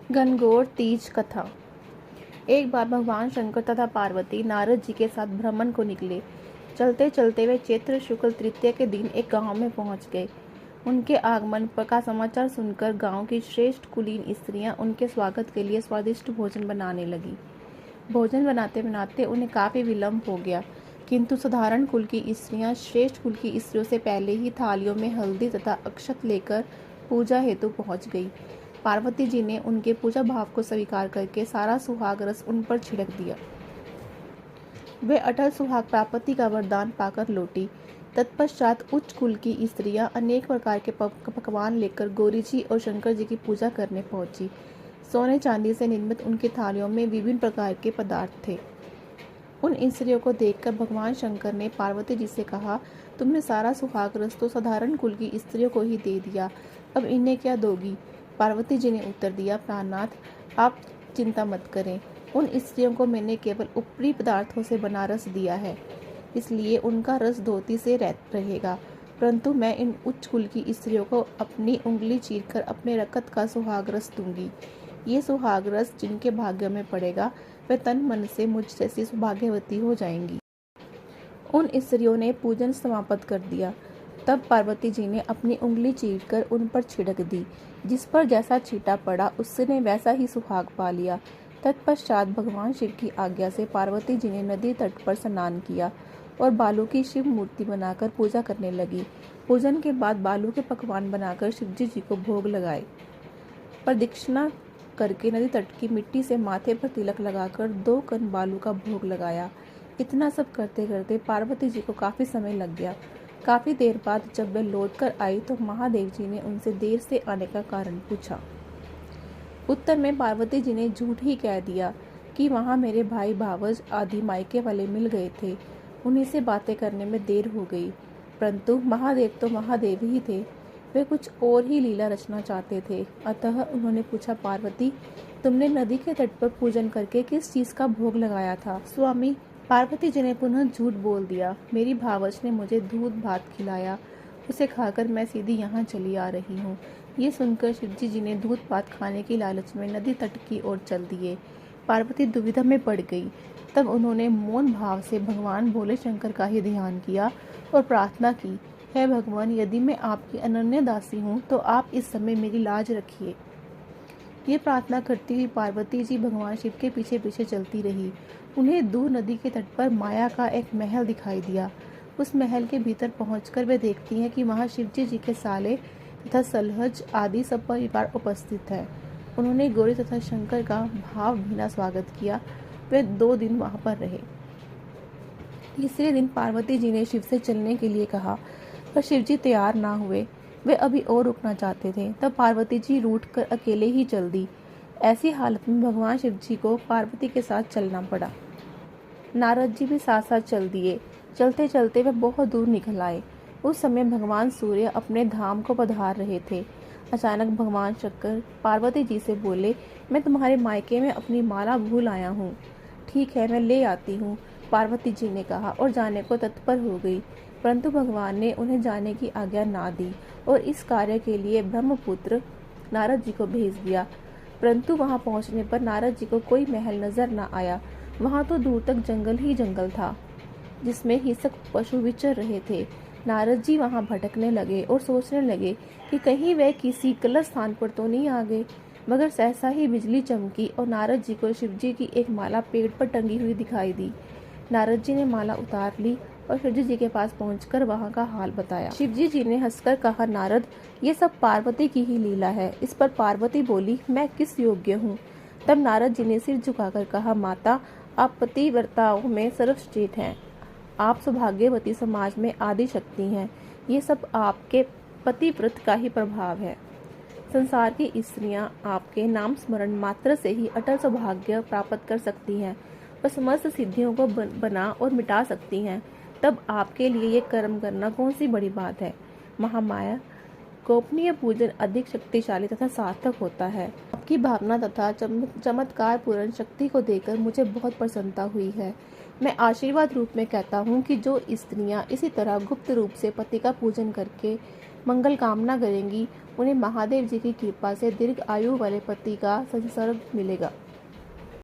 गणगौर तीज कथा। एक बार भगवान शंकर तथा पार्वती नारद जी के साथ भ्रमण को निकले। चलते चलते वे चैत्र शुक्ल तृतीया के दिन एक गांव में पहुंच गए। उनके आगमन का समाचार सुनकर गांव की श्रेष्ठ कुलीन स्त्रियां उनके स्वागत के लिए स्वादिष्ट भोजन बनाने लगी। भोजन बनाते बनाते उन्हें काफी विलंब हो गया, किंतु साधारण कुल की स्त्रियां श्रेष्ठ कुल की स्त्रियों से पहले ही थालियों में हल्दी तथा अक्षत लेकर पूजा हेतु पहुंच गई। पार्वती जी ने उनके पूजा भाव को स्वीकार करके सारा सुहाग रस उन पर छिड़क दिया। वे अटल सुहाग प्राप्ति का वरदान पाकर लौटी। तत्पश्चात उच्च कुल की स्त्रियां अनेक प्रकार के पकवान लेकर गौरी जी और शंकर जी की पूजा करने पहुंची। सोने चांदी से निर्मित उनकी थालियों में विभिन्न प्रकार के पदार्थ थे। उन स्त्रियों को देखकर भगवान शंकर ने पार्वती जी से कहा, तुमने सारा सुहाग रस तो साधारण कुल की स्त्रियों को ही दे दिया, अब इन्हें क्या दोगी? पार्वती जी ने उत्तर दिया, प्राणनाथ, आप चिंता मत करें। उन स्त्रियों को मैंने केवल ऊपरी पदार्थों से बना रस दिया है, इसलिए उनका रस धोती से रहेगा, परंतु मैं इन उच्च कुल की स्त्रियों को अपनी उंगली चीरकर अपने रकत का सुहाग रस दूंगी। ये सुहाग रस जिनके भाग्य में पड़ेगा वे तन मन से मुझ जैसी सौभाग्यवती हो जाएंगी। उन स्त्रियों ने पूजन समाप्त कर दिया। तब पार्वती जी ने अपनी उंगली चीरकर उन पर छिड़क दी। जिस पर जैसा छींटा पड़ा उसने वैसा ही सुहाग पा लिया। तत्पश्चात भगवान शिव की आज्ञा से पार्वती जी ने नदी तट पर स्नान किया और बालू की शिव मूर्ति बनाकर पूजा करने लगी। पूजन के बाद बालू के पकवान बनाकर शिवजी जी को भोग लगाए। प्रदक्षिणा करके नदी तट की मिट्टी से माथे पर तिलक लगाकर 2 कण बालू का भोग लगाया। इतना सब करते करते पार्वती जी को काफी समय लग गया। काफी देर बाद जब वे लौट कर आई तो महादेव जी ने उनसे देर से आने का कारण पूछा। उत्तर में पार्वती जी ने झूठ ही कह दिया कि वहां मेरे भाई भावज आदि मायके वाले मिल गए थे, उन्हीं से बातें करने में देर हो गई। परंतु महादेव तो महादेव ही थे, वे कुछ और ही लीला रचना चाहते थे। अतः उन्होंने पूछा, पार्वती, तुमने नदी के तट पर पूजन करके किस चीज का भोग लगाया था? स्वामी, पार्वती जी ने पुनः झूठ बोल दिया, मेरी भावज ने मुझे दूध भात खिलाया, उसे खाकर मैं सीधी यहाँ चली आ रही हूँ। ये सुनकर शिवजी जी ने दूध भात खाने की लालच में नदी तट की ओर चल दिए। पार्वती दुविधा में पड़ गई। तब उन्होंने मौन भाव से भगवान भोले शंकर का ही ध्यान किया और प्रार्थना की, हे भगवान, यदि मैं आपकी अनन्य दासी हूँ तो आप इस समय मेरी लाज रखिए। ये प्रार्थना करती हुई पार्वती जी भगवान शिव के पीछे पीछे चलती रही। उन्हें दूर नदी के तट पर माया का एक महल दिखाई दिया। उस महल के भीतर पहुंचकर वे देखती हैं कि वहां शिवजी जी के साले तथा सलहज आदि सब परिवार उपस्थित है। उन्होंने गौरी तथा शंकर का भावभीना स्वागत किया। वे 2 दिन वहां पर रहे। तीसरे दिन पार्वती जी ने शिव से चलने के लिए कहा, पर शिवजी तैयार ना हुए। वे अभी और रुकना चाहते थे। तब पार्वती जी रूठ कर अकेले ही चल दी। ऐसी हालत में भगवान शिव जी को पार्वती के साथ चलना पड़ा। नारद जी भी साथ साथ चल दिए। चलते चलते वे बहुत दूर निकल आए। उस समय भगवान सूर्य अपने धाम को पधार रहे थे। अचानक भगवान शंकर पार्वती जी से बोले, मैं तुम्हारे मायके में अपनी माला भूल आया हूँ। ठीक है, मैं ले आती हूँ, पार्वती जी ने कहा और जाने को तत्पर हो गई। परंतु भगवान ने उन्हें जाने की आज्ञा ना दी और इस कार्य के लिए ब्रह्मपुत्र नारद जी को भेज दिया। परंतु वहां पहुंचने पर नारद जी को कोई महल नजर न आया। वहां तो दूर तक जंगल ही जंगल था, जिसमें हिंसक पशु विचर रहे थे। नारद जी वहां भटकने लगे और सोचने लगे कि कहीं वे किसी गलत स्थान पर तो नहीं आ गए। मगर सहसा ही बिजली चमकी और नारद जी को शिवजी की एक माला पेड़ पर टंगी हुई दिखाई दी। नारद जी ने माला उतार ली और शिवजी जी के पास पहुंचकर वहां का हाल बताया। शिवजी जी ने हंसकर कहा, नारद, ये सब पार्वती की ही लीला है। इस पर पार्वती बोली, मैं किस योग्य हूँ? तब नारद जी ने सिर झुकाकर कहा, माता, आप पतिव्रताओं में सर्वश्रेष्ठ हैं। आप सौभाग्यवती समाज में आदि शक्ति हैं। ये सब आपके पतिव्रत का ही प्रभाव है। संसार की स्त्रियां आपके नाम स्मरण मात्र से ही अटल सौभाग्य प्राप्त कर सकती हैं और समस्त सिद्धियों को बना और मिटा सकती हैं। तब आपके लिए ये कर्म करना कौन सी बड़ी बात है? महामाया गोपनीय पूजन अधिक शक्तिशाली तथा सार्थक होता है। आपकी भावना तथा चमत्कार पूर्ण शक्ति को देखकर मुझे बहुत प्रसन्नता हुई है। मैं आशीर्वाद रूप में कहता हूँ कि जो स्त्रियाँ इसी तरह गुप्त रूप से पति का पूजन करके मंगल कामना करेंगी, उन्हें महादेव जी की कृपा से दीर्घ आयु वाले पति का संसर्ग मिलेगा।